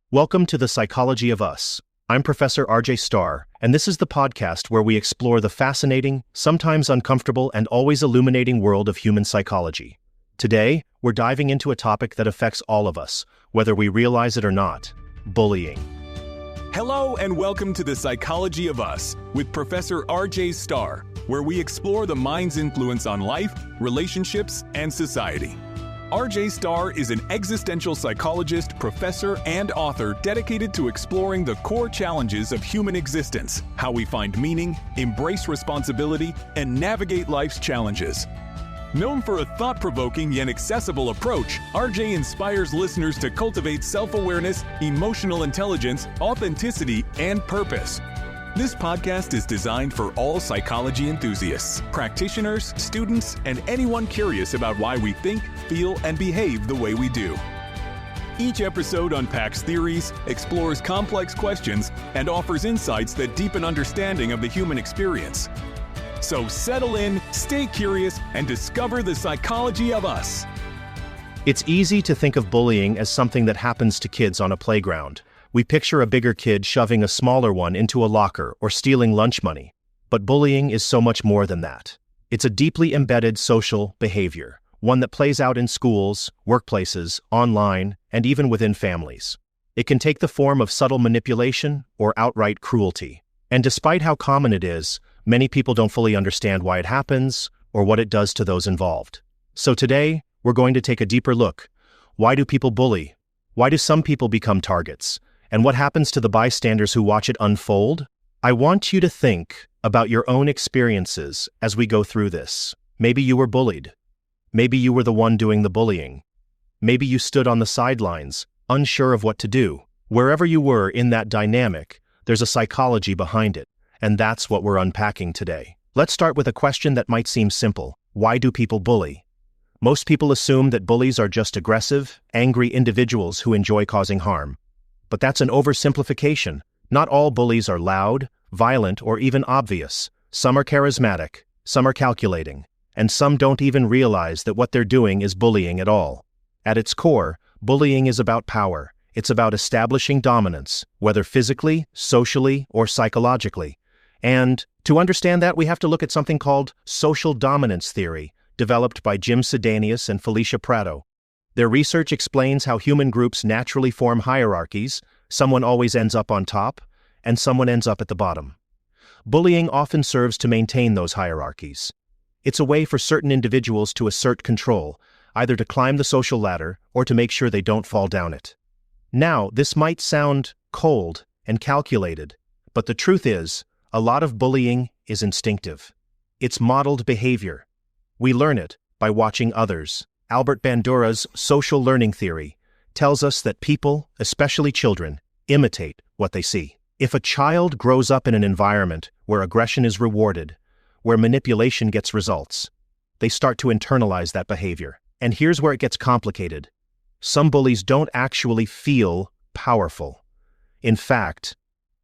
Welcome to the Psychology of Us. I'm Professor RJ Starr, and this is the podcast where we explore the fascinating, sometimes uncomfortable, and always illuminating world of human psychology. Today, we're diving into a topic that affects all of us, whether we realize it or not: bullying. Hello and welcome to the Psychology of Us with Professor RJ Starr, where we explore the mind's influence on life, relationships, and society. RJ Starr is an existential psychologist, professor, and author dedicated to exploring the core challenges of human existence, how we find meaning, embrace responsibility, and navigate life's challenges. Known for a thought-provoking yet accessible approach, RJ inspires listeners to cultivate self-awareness, emotional intelligence, authenticity, and purpose. This podcast is designed for all psychology enthusiasts, practitioners, students, and anyone curious about why we think, feel, and behave the way we do. Each episode unpacks theories, explores complex questions, and offers insights that deepen understanding of the human experience. So settle in, stay curious, and discover the psychology of us. It's easy to think of bullying as something that happens to kids on a playground. We picture a bigger kid shoving a smaller one into a locker or stealing lunch money. But bullying is so much more than that. It's a deeply embedded social behavior, one that plays out in schools, workplaces, online, and even within families. It can take the form of subtle manipulation or outright cruelty. And despite how common it is, many people don't fully understand why it happens or what it does to those involved. So today, we're going to take a deeper look. Why do people bully? Why do some people become targets? And what happens to the bystanders who watch it unfold? I want you to think about your own experiences as we go through this. Maybe you were bullied. Maybe you were the one doing the bullying. Maybe you stood on the sidelines, unsure of what to do. Wherever you were in that dynamic, there's a psychology behind it, and that's what we're unpacking today. Let's start with a question that might seem simple. Why do people bully? Most people assume that bullies are just aggressive, angry individuals who enjoy causing harm. But that's an oversimplification. Not all bullies are loud, violent, or even obvious. Some are charismatic, some are calculating, and some don't even realize that what they're doing is bullying at all. At its core, bullying is about power. It's about establishing dominance, whether physically, socially, or psychologically. And to understand that, we have to look at something called social dominance theory, developed by Jim Sedanius and Felicia Prado. Their research explains how human groups naturally form hierarchies. Someone always ends up on top, and someone ends up at the bottom. Bullying often serves to maintain those hierarchies. It's a way for certain individuals to assert control, either to climb the social ladder or to make sure they don't fall down it. Now, this might sound cold and calculated, but the truth is, a lot of bullying is instinctive. It's modeled behavior. We learn it by watching others. Albert Bandura's social learning theory tells us that people, especially children, imitate what they see. If a child grows up in an environment where aggression is rewarded, where manipulation gets results, they start to internalize that behavior. And here's where it gets complicated. Some bullies don't actually feel powerful. In fact,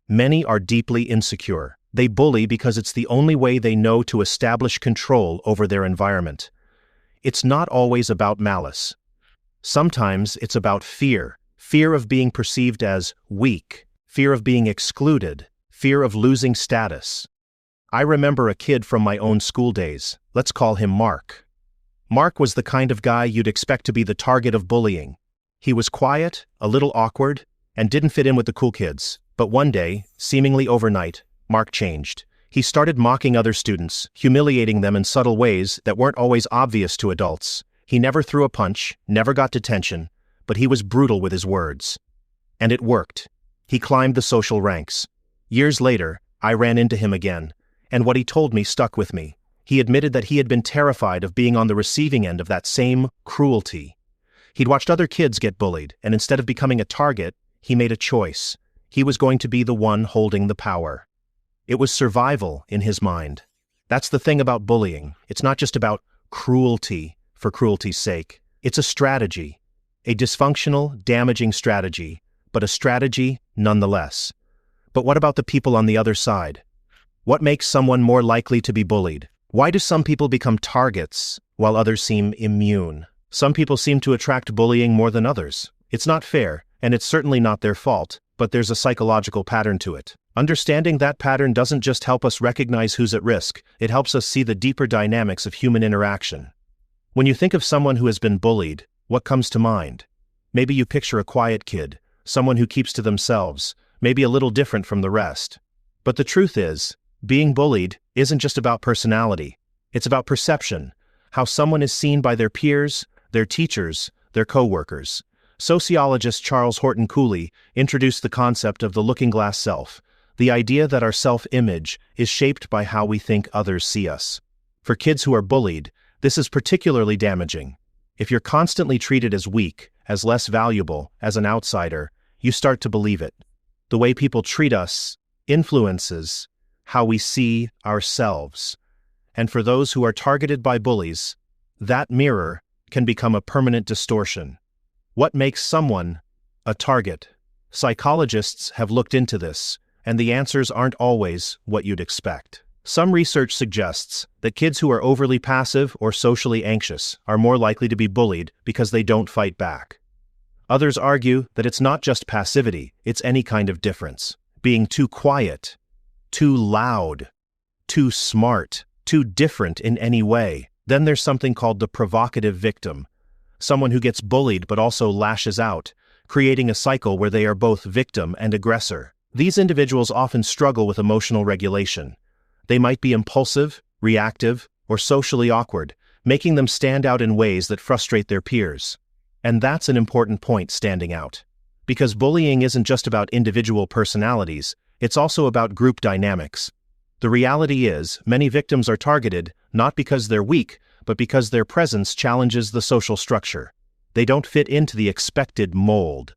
many are deeply insecure. They bully because it's the only way they know to establish control over their environment. It's not always about malice. Sometimes it's about fear. Fear of being perceived as weak, fear of being excluded, fear of losing status. I remember a kid from my own school days. Let's call him Mark. Mark was the kind of guy you'd expect to be the target of bullying. He was quiet, a little awkward, and didn't fit in with the cool kids. But one day, seemingly overnight, Mark changed. He started mocking other students, humiliating them in subtle ways that weren't always obvious to adults. He never threw a punch, never got detention, but he was brutal with his words. And it worked. He climbed the social ranks. Years later, I ran into him again, and what he told me stuck with me. He admitted that he had been terrified of being on the receiving end of that same cruelty. He'd watched other kids get bullied, and instead of becoming a target, he made a choice. He was going to be the one holding the power. It was survival in his mind. That's the thing about bullying. It's not just about cruelty for cruelty's sake. It's a strategy, a dysfunctional, damaging strategy, but a strategy nonetheless. But what about the people on the other side? What makes someone more likely to be bullied? Why do some people become targets while others seem immune? Some people seem to attract bullying more than others. It's not fair, and it's certainly not their fault, but there's a psychological pattern to it. Understanding that pattern doesn't just help us recognize who's at risk, it helps us see the deeper dynamics of human interaction. When you think of someone who has been bullied, what comes to mind? Maybe you picture a quiet kid, someone who keeps to themselves, maybe a little different from the rest. But the truth is, being bullied isn't just about personality. It's about perception, how someone is seen by their peers, their teachers, their co-workers. Sociologist Charles Horton Cooley introduced the concept of the looking-glass self, the idea that our self-image is shaped by how we think others see us. For kids who are bullied, this is particularly damaging. If you're constantly treated as weak, as less valuable, as an outsider, you start to believe it. The way people treat us influences how we see ourselves. And for those who are targeted by bullies, that mirror can become a permanent distortion. What makes someone a target? Psychologists have looked into this, and the answers aren't always what you'd expect. Some research suggests that kids who are overly passive or socially anxious are more likely to be bullied because they don't fight back. Others argue that it's not just passivity, it's any kind of difference. Being too quiet, too loud, too smart, too different in any way. Then there's something called the provocative victim, someone who gets bullied but also lashes out, creating a cycle where they are both victim and aggressor. These individuals often struggle with emotional regulation. They might be impulsive, reactive, or socially awkward, making them stand out in ways that frustrate their peers. And that's an important point, standing out. Because bullying isn't just about individual personalities, it's also about group dynamics. The reality is, many victims are targeted not because they're weak, but because their presence challenges the social structure. They don't fit into the expected mold.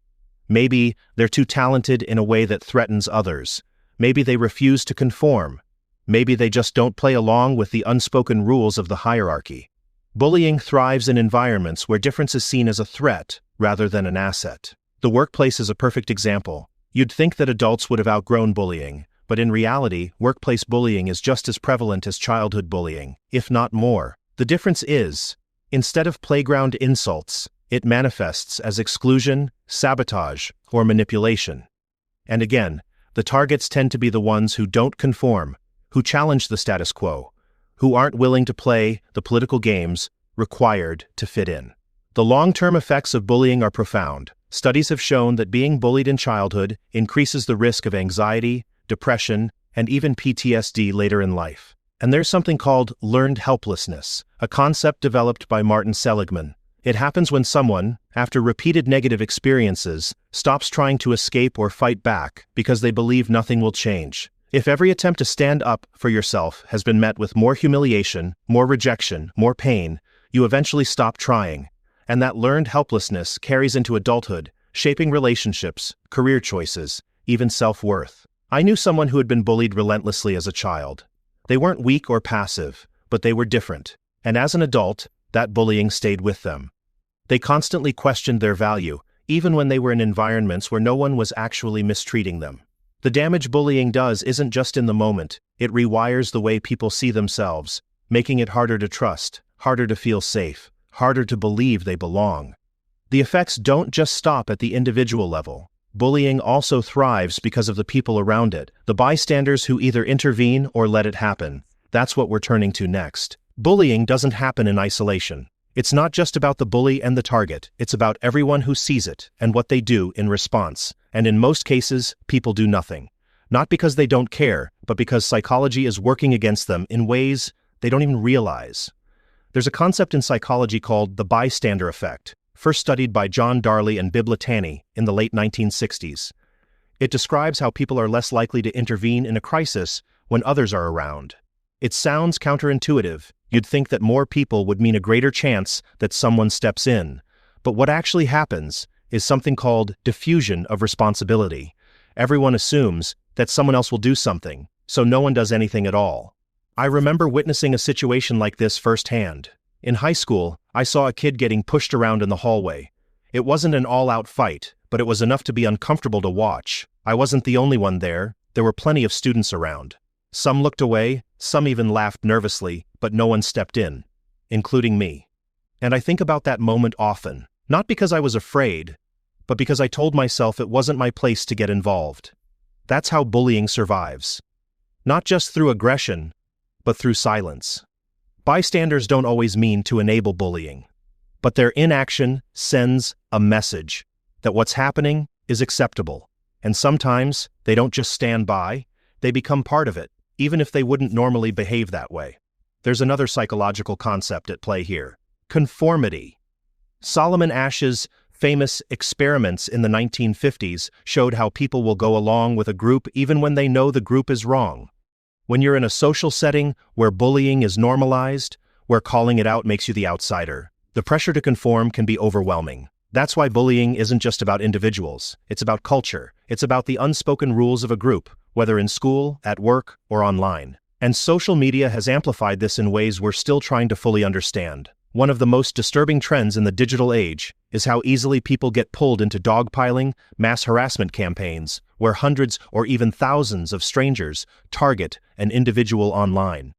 Maybe they're too talented in a way that threatens others. Maybe they refuse to conform. Maybe they just don't play along with the unspoken rules of the hierarchy. Bullying thrives in environments where difference is seen as a threat rather than an asset. The workplace is a perfect example. You'd think that adults would have outgrown bullying, but in reality, workplace bullying is just as prevalent as childhood bullying, if not more. The difference is, instead of playground insults, it manifests as exclusion, sabotage, or manipulation. And again, the targets tend to be the ones who don't conform, who challenge the status quo, who aren't willing to play the political games required to fit in. The long-term effects of bullying are profound. Studies have shown that being bullied in childhood increases the risk of anxiety, depression, and even PTSD later in life. And there's something called learned helplessness, a concept developed by Martin Seligman. It happens when someone, after repeated negative experiences, stops trying to escape or fight back because they believe nothing will change. If every attempt to stand up for yourself has been met with more humiliation, more rejection, more pain, you eventually stop trying. And that learned helplessness carries into adulthood, shaping relationships, career choices, even self-worth. I knew someone who had been bullied relentlessly as a child. They weren't weak or passive, but they were different. And as an adult, that bullying stayed with them. They constantly questioned their value, even when they were in environments where no one was actually mistreating them. The damage bullying does isn't just in the moment, it rewires the way people see themselves, making it harder to trust, harder to feel safe, harder to believe they belong. The effects don't just stop at the individual level. Bullying also thrives because of the people around it, the bystanders who either intervene or let it happen. That's what we're turning to next. Bullying doesn't happen in isolation. It's not just about the bully and the target, it's about everyone who sees it and what they do in response. And in most cases, people do nothing. Not because they don't care, but because psychology is working against them in ways they don't even realize. There's a concept in psychology called the bystander effect, first studied by John Darley and Bibb Latané in the late 1960s. It describes how people are less likely to intervene in a crisis when others are around. It sounds counterintuitive. You'd think that more people would mean a greater chance that someone steps in. But what actually happens is something called diffusion of responsibility. Everyone assumes that someone else will do something, so no one does anything at all. I remember witnessing a situation like this firsthand. In high school, I saw a kid getting pushed around in the hallway. It wasn't an all-out fight, but it was enough to be uncomfortable to watch. I wasn't the only one there. There were plenty of students around. Some looked away, some even laughed nervously, but no one stepped in, including me. And I think about that moment often, not because I was afraid, but because I told myself it wasn't my place to get involved. That's how bullying survives. Not just through aggression, but through silence. Bystanders don't always mean to enable bullying, but their inaction sends a message that what's happening is acceptable. And sometimes they don't just stand by, they become part of it, even if they wouldn't normally behave that way. There's another psychological concept at play here: conformity. Solomon Ash's famous experiments in the 1950s showed how people will go along with a group even when they know the group is wrong. When you're in a social setting where bullying is normalized, where calling it out makes you the outsider, the pressure to conform can be overwhelming. That's why bullying isn't just about individuals, it's about culture. It's about the unspoken rules of a group, whether in school, at work, or online. And social media has amplified this in ways we're still trying to fully understand. One of the most disturbing trends in the digital age is how easily people get pulled into dogpiling, mass harassment campaigns, where hundreds or even thousands of strangers target an individual online.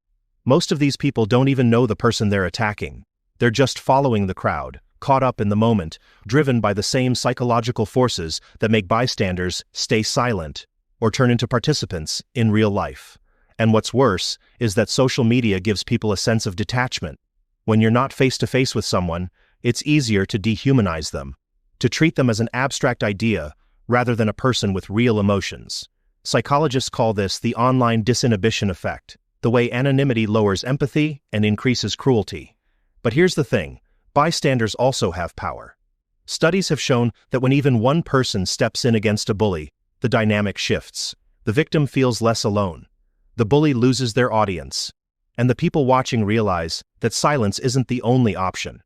Most of these people don't even know the person they're attacking. They're just following the crowd, caught up in the moment, driven by the same psychological forces that make bystanders stay silent or turn into participants in real life. And what's worse is that social media gives people a sense of detachment. When you're not face-to-face with someone, it's easier to dehumanize them, to treat them as an abstract idea rather than a person with real emotions. Psychologists call this the online disinhibition effect, the way anonymity lowers empathy and increases cruelty. But here's the thing: bystanders also have power. Studies have shown that when even one person steps in against a bully, the dynamic shifts. The victim feels less alone. The bully loses their audience. And the people watching realize that silence isn't the only option.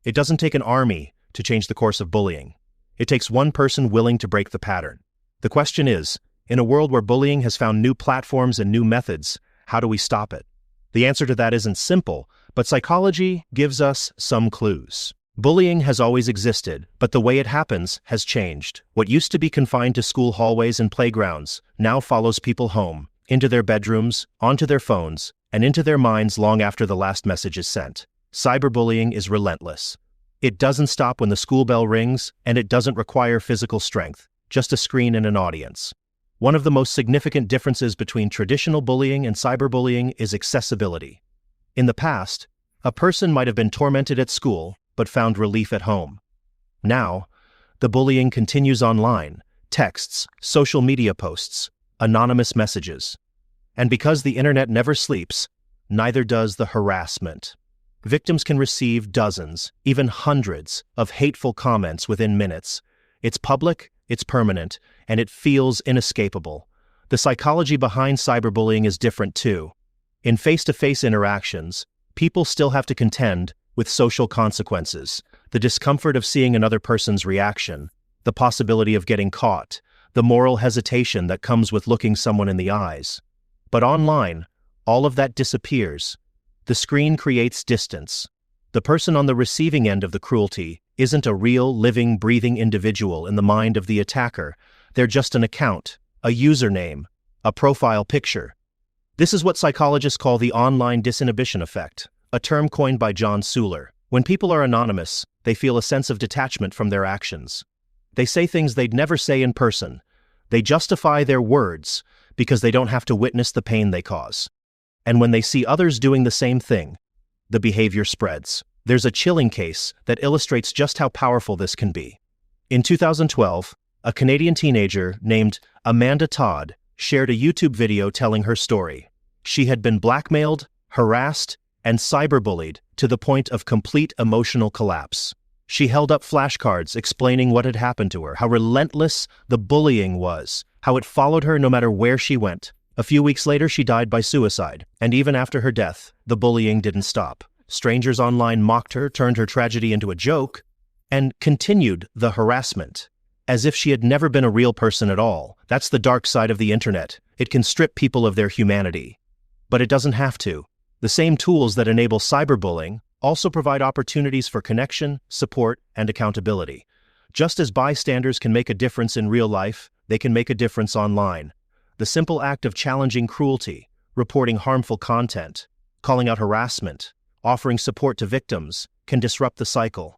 It doesn't take an army to change the course of bullying. It takes one person willing to break the pattern. The question is, in a world where bullying has found new platforms and new methods, how do we stop it? The answer to that isn't simple, but psychology gives us some clues. Bullying has always existed, but the way it happens has changed. What used to be confined to school hallways and playgrounds now follows people home, into their bedrooms, onto their phones, and into their minds long after the last message is sent. Cyberbullying is relentless. It doesn't stop when the school bell rings, and it doesn't require physical strength, just a screen and an audience. One of the most significant differences between traditional bullying and cyberbullying is accessibility. In the past, a person might have been tormented at school, but found relief at home. Now, the bullying continues online: texts, social media posts, anonymous messages. And because the internet never sleeps, neither does the harassment. Victims can receive dozens, even hundreds, of hateful comments within minutes. It's public, it's permanent, and it feels inescapable. The psychology behind cyberbullying is different too. In face-to-face interactions, people still have to contend with social consequences: the discomfort of seeing another person's reaction, the possibility of getting caught, the moral hesitation that comes with looking someone in the eyes. But online, all of that disappears. The screen creates distance. The person on the receiving end of the cruelty isn't a real, living, breathing individual in the mind of the attacker. They're just an account, a username, a profile picture. This is what psychologists call the online disinhibition effect, a term coined by John Suler. When people are anonymous, they feel a sense of detachment from their actions. They say things they'd never say in person. They justify their words because they don't have to witness the pain they cause. And when they see others doing the same thing, the behavior spreads. There's a chilling case that illustrates just how powerful this can be. In 2012, a Canadian teenager named Amanda Todd shared a YouTube video telling her story. She had been blackmailed, harassed, and cyberbullied to the point of complete emotional collapse. She held up flashcards explaining what had happened to her, how relentless the bullying was, how it followed her no matter where she went. A few weeks later, she died by suicide, and even after her death, the bullying didn't stop. Strangers online mocked her, turned her tragedy into a joke, and continued the harassment, as if she had never been a real person at all. That's the dark side of the internet. It can strip people of their humanity. But it doesn't have to. The same tools that enable cyberbullying also provide opportunities for connection, support, and accountability. Just as bystanders can make a difference in real life, they can make a difference online. The simple act of challenging cruelty, reporting harmful content, calling out harassment, offering support to victims, can disrupt the cycle.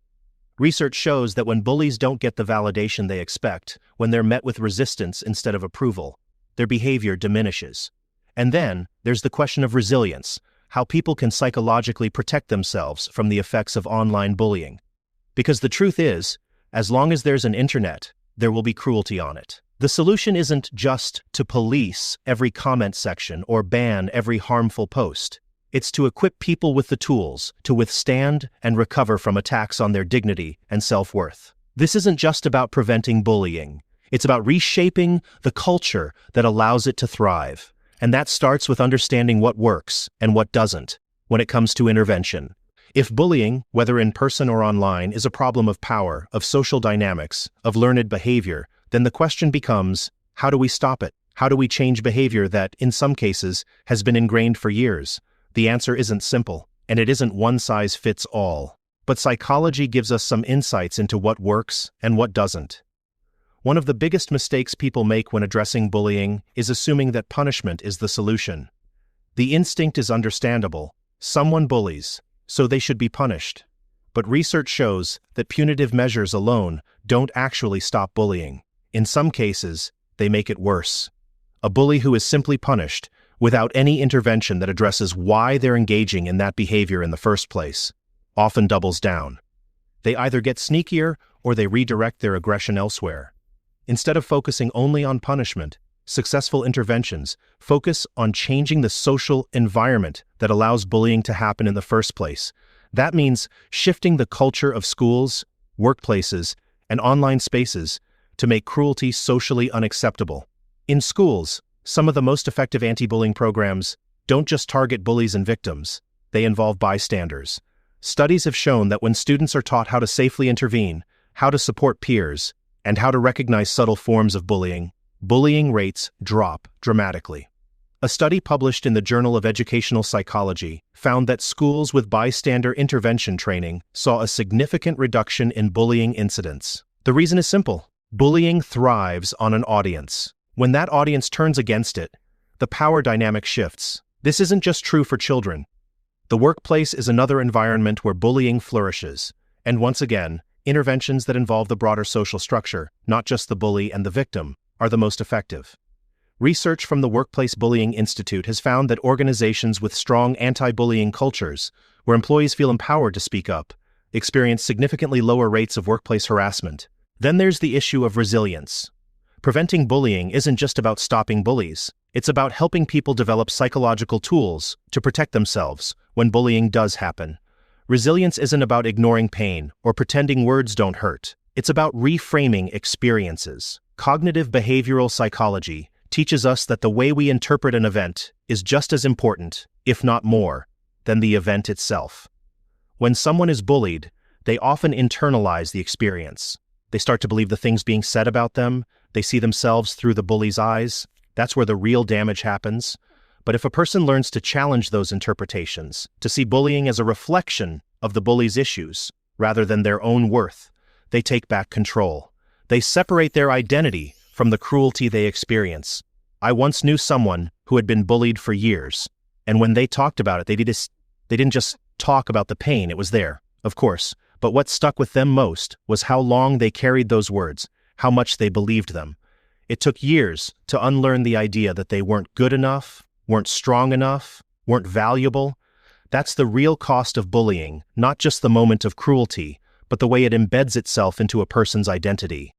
Research shows that when bullies don't get the validation they expect, when they're met with resistance instead of approval, their behavior diminishes. And then, there's the question of resilience, how people can psychologically protect themselves from the effects of online bullying. Because the truth is, as long as there's an internet, there will be cruelty on it. The solution isn't just to police every comment section or ban every harmful post. It's to equip people with the tools to withstand and recover from attacks on their dignity and self-worth. This isn't just about preventing bullying. It's about reshaping the culture that allows it to thrive. And that starts with understanding what works and what doesn't when it comes to intervention. If bullying, whether in person or online, is a problem of power, of social dynamics, of learned behavior, then the question becomes, how do we stop it? How do we change behavior that, in some cases, has been ingrained for years? The answer isn't simple, and it isn't one size fits all. But psychology gives us some insights into what works and what doesn't. One of the biggest mistakes people make when addressing bullying is assuming that punishment is the solution. The instinct is understandable. Someone bullies, so they should be punished. But research shows that punitive measures alone don't actually stop bullying. In some cases, they make it worse. A bully who is simply punished, without any intervention that addresses why they're engaging in that behavior in the first place, often doubles down. They either get sneakier or they redirect their aggression elsewhere. Instead of focusing only on punishment, successful interventions focus on changing the social environment that allows bullying to happen in the first place. That means shifting the culture of schools, workplaces, and online spaces to make cruelty socially unacceptable. In schools, some of the most effective anti-bullying programs don't just target bullies and victims, they involve bystanders. Studies have shown that when students are taught how to safely intervene, how to support peers, and how to recognize subtle forms of bullying, bullying rates drop dramatically. A study published in the Journal of Educational Psychology found that schools with bystander intervention training saw a significant reduction in bullying incidents. The reason is simple. Bullying thrives on an audience. When that audience turns against it, the power dynamic shifts. This isn't just true for children. The workplace is another environment where bullying flourishes. And once again, interventions that involve the broader social structure, not just the bully and the victim, are the most effective. Research from the Workplace Bullying Institute has found that organizations with strong anti-bullying cultures, where employees feel empowered to speak up, experience significantly lower rates of workplace harassment. Then there's the issue of resilience. Preventing bullying isn't just about stopping bullies. It's about helping people develop psychological tools to protect themselves when bullying does happen. Resilience isn't about ignoring pain or pretending words don't hurt. It's about reframing experiences. Cognitive behavioral psychology teaches us that the way we interpret an event is just as important, if not more, than the event itself. When someone is bullied, they often internalize the experience. They start to believe the things being said about them. They see themselves through the bully's eyes. That's where the real damage happens. But if a person learns to challenge those interpretations, to see bullying as a reflection of the bully's issues, rather than their own worth, they take back control. They separate their identity from the cruelty they experience. I once knew someone who had been bullied for years, and when they talked about it, they didn't just talk about the pain. It was there, of course. But what stuck with them most was how long they carried those words, how much they believed them. It took years to unlearn the idea that they weren't good enough, weren't strong enough, weren't valuable. That's the real cost of bullying, not just the moment of cruelty, but the way it embeds itself into a person's identity.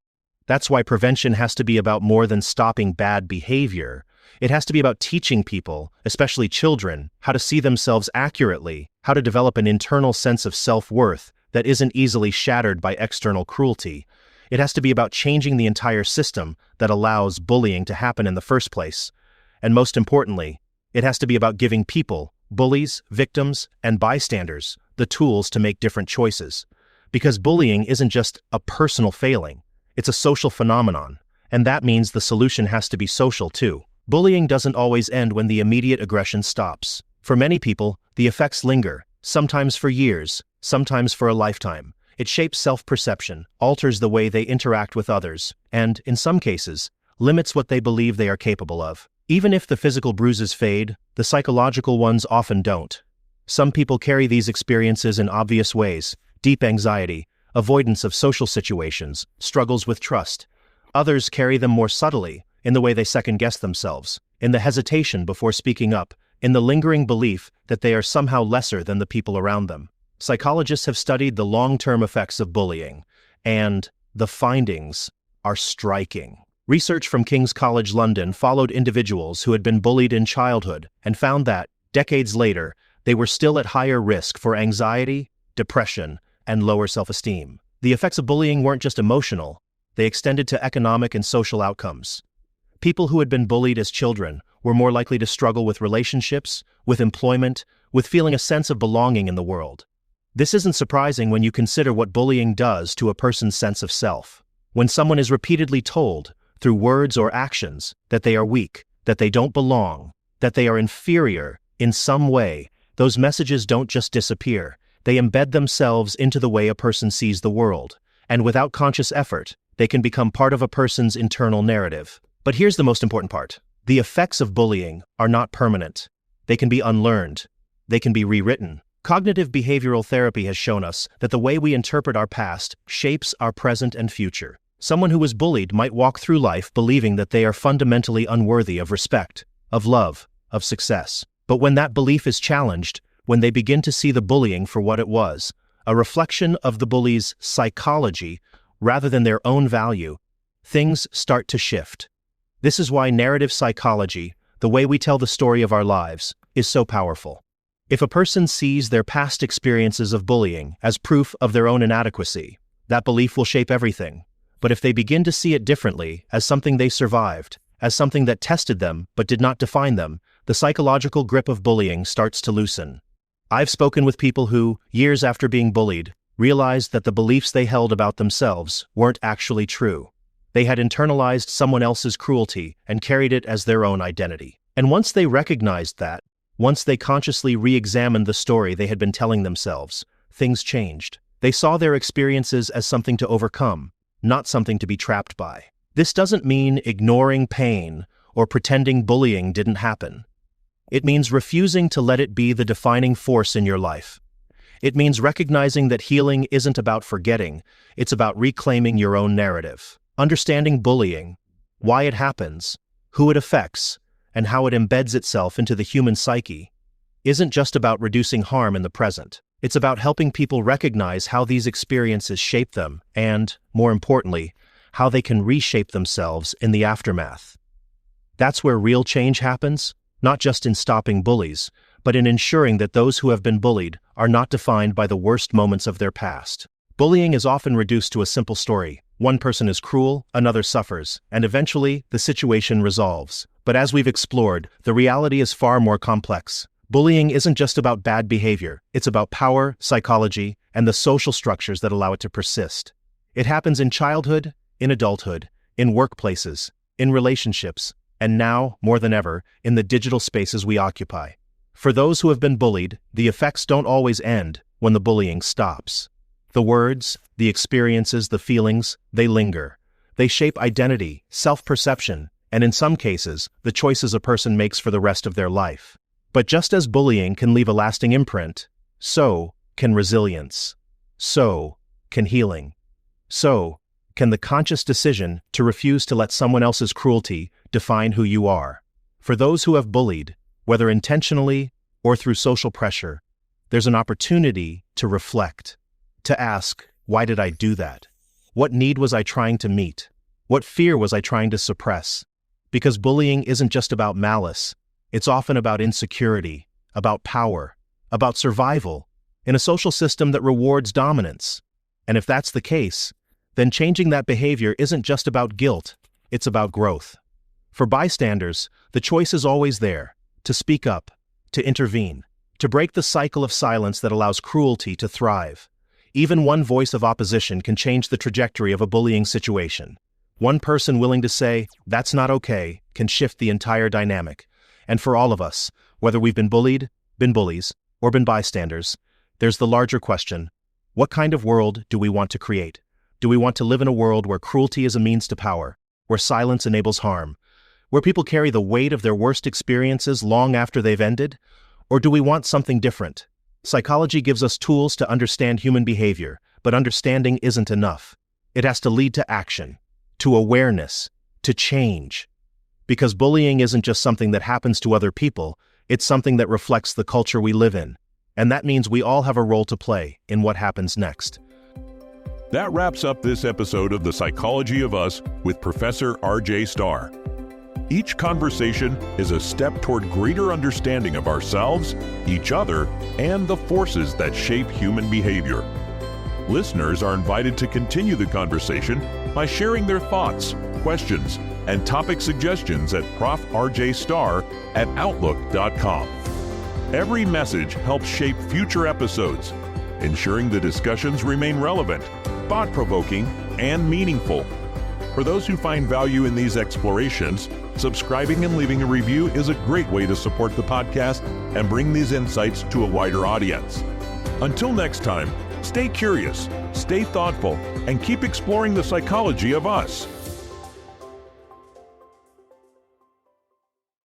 That's why prevention has to be about more than stopping bad behavior. It has to be about teaching people, especially children, how to see themselves accurately, how to develop an internal sense of self-worth that isn't easily shattered by external cruelty. It has to be about changing the entire system that allows bullying to happen in the first place. And most importantly, it has to be about giving people, bullies, victims, and bystanders, the tools to make different choices. Because bullying isn't just a personal failing, it's a social phenomenon, and that means the solution has to be social too. Bullying doesn't always end when the immediate aggression stops. For many people, the effects linger, sometimes for years, sometimes for a lifetime. It shapes self-perception, alters the way they interact with others, and, in some cases, limits what they believe they are capable of. Even if the physical bruises fade, the psychological ones often don't. Some people carry these experiences in obvious ways: deep anxiety, avoidance of social situations, struggles with trust. Others carry them more subtly, in the way they second-guess themselves, in the hesitation before speaking up, in the lingering belief that they are somehow lesser than the people around them. Psychologists have studied the long-term effects of bullying, and the findings are striking. Research from King's College London followed individuals who had been bullied in childhood and found that, decades later, they were still at higher risk for anxiety, depression, and lower self-esteem. The effects of bullying weren't just emotional, they extended to economic and social outcomes. People who had been bullied as children were more likely to struggle with relationships, with employment, with feeling a sense of belonging in the world. This isn't surprising when you consider what bullying does to a person's sense of self. When someone is repeatedly told, through words or actions, that they are weak, that they don't belong, that they are inferior in some way, those messages don't just disappear, they embed themselves into the way a person sees the world, and without conscious effort, they can become part of a person's internal narrative. But here's the most important part. The effects of bullying are not permanent. They can be unlearned. They can be rewritten. Cognitive behavioral therapy has shown us that the way we interpret our past shapes our present and future. Someone who was bullied might walk through life believing that they are fundamentally unworthy of respect, of love, of success. But when that belief is challenged, when they begin to see the bullying for what it was, a reflection of the bully's psychology rather than their own value, things start to shift. This is why narrative psychology, the way we tell the story of our lives, is so powerful. If a person sees their past experiences of bullying as proof of their own inadequacy, that belief will shape everything. But if they begin to see it differently, as something they survived, as something that tested them but did not define them, the psychological grip of bullying starts to loosen. I've spoken with people who, years after being bullied, realized that the beliefs they held about themselves weren't actually true. They had internalized someone else's cruelty and carried it as their own identity. And once they recognized that, once they consciously re-examined the story they had been telling themselves, things changed. They saw their experiences as something to overcome, not something to be trapped by. This doesn't mean ignoring pain or pretending bullying didn't happen. It means refusing to let it be the defining force in your life. It means recognizing that healing isn't about forgetting, it's about reclaiming your own narrative. Understanding bullying, why it happens, who it affects, and how it embeds itself into the human psyche, isn't just about reducing harm in the present. It's about helping people recognize how these experiences shape them and, more importantly, how they can reshape themselves in the aftermath. That's where real change happens, not just in stopping bullies, but in ensuring that those who have been bullied are not defined by the worst moments of their past. Bullying is often reduced to a simple story. One person is cruel, another suffers, and eventually, the situation resolves. But as we've explored, the reality is far more complex. Bullying isn't just about bad behavior, it's about power, psychology, and the social structures that allow it to persist. It happens in childhood, in adulthood, in workplaces, in relationships, and now, more than ever, in the digital spaces we occupy. For those who have been bullied, the effects don't always end when the bullying stops. The words, the experiences, the feelings, they linger. They shape identity, self-perception, and in some cases, the choices a person makes for the rest of their life. But just as bullying can leave a lasting imprint, so can resilience. So can healing. So can the conscious decision to refuse to let someone else's cruelty define who you are. For those who have bullied, whether intentionally or through social pressure, there's an opportunity to reflect, to ask, why did I do that? What need was I trying to meet? What fear was I trying to suppress? Because bullying isn't just about malice, it's often about insecurity, about power, about survival, in a social system that rewards dominance. And if that's the case, then changing that behavior isn't just about guilt, it's about growth. For bystanders, the choice is always there, to speak up, to intervene, to break the cycle of silence that allows cruelty to thrive. Even one voice of opposition can change the trajectory of a bullying situation. One person willing to say, "That's not okay," can shift the entire dynamic. And for all of us, whether we've been bullied, been bullies, or been bystanders, there's the larger question: what kind of world do we want to create? Do we want to live in a world where cruelty is a means to power, where silence enables harm, where people carry the weight of their worst experiences long after they've ended? Or do we want something different? Psychology gives us tools to understand human behavior, But understanding isn't enough. It has to lead to action, to awareness, to change. Because bullying isn't just something that happens to other people, it's something that reflects the culture we live in. And that means we all have a role to play in what happens next. That wraps up this episode of The Psychology of Us with Professor RJ Starr. Each conversation is a step toward greater understanding of ourselves, each other, and the forces that shape human behavior. Listeners are invited to continue the conversation by sharing their thoughts, questions, and topic suggestions at profrjstarr@outlook.com. Every message helps shape future episodes, ensuring the discussions remain relevant, thought-provoking, and meaningful. For those who find value in these explorations, subscribing and leaving a review is a great way to support the podcast and bring these insights to a wider audience. Until next time, stay curious, stay thoughtful, and keep exploring the psychology of us.